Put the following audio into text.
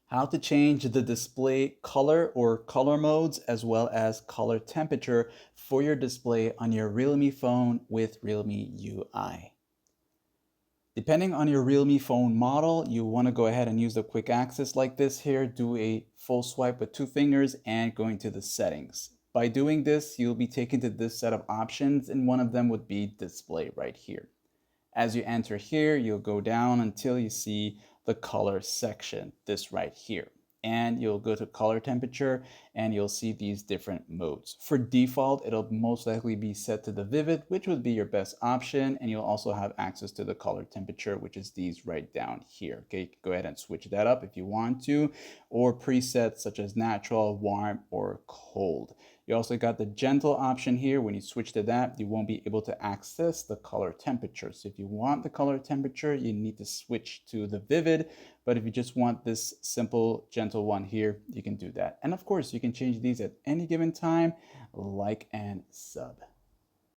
How to change the display color or color modes as well as color temperature for your display on your Realme phone with Realme UI. Depending on your Realme phone model, you want to go ahead and use the quick access like this here. Do a full swipe with two fingers and go into the settings. By doing this, you'll be taken to this set of options, and one of them would be display right here. As you enter here, you'll go down until you see the color section, this right here. And you'll go to color temperature and you'll see these different modes. For default, it'll most likely be set to the vivid, which would be your best option. And you'll also have access to the color temperature, which is these right down here. Okay, you can go ahead and switch that up if you want to, or presets such as natural, warm, or cold. You also got the gentle option here. When you switch to that, you won't be able to access the color temperature. So if you want the color temperature, you need to switch to the vivid. But if you just want this simple, gentle one here, you can do that. And of course, you can change these at any given time, like and sub.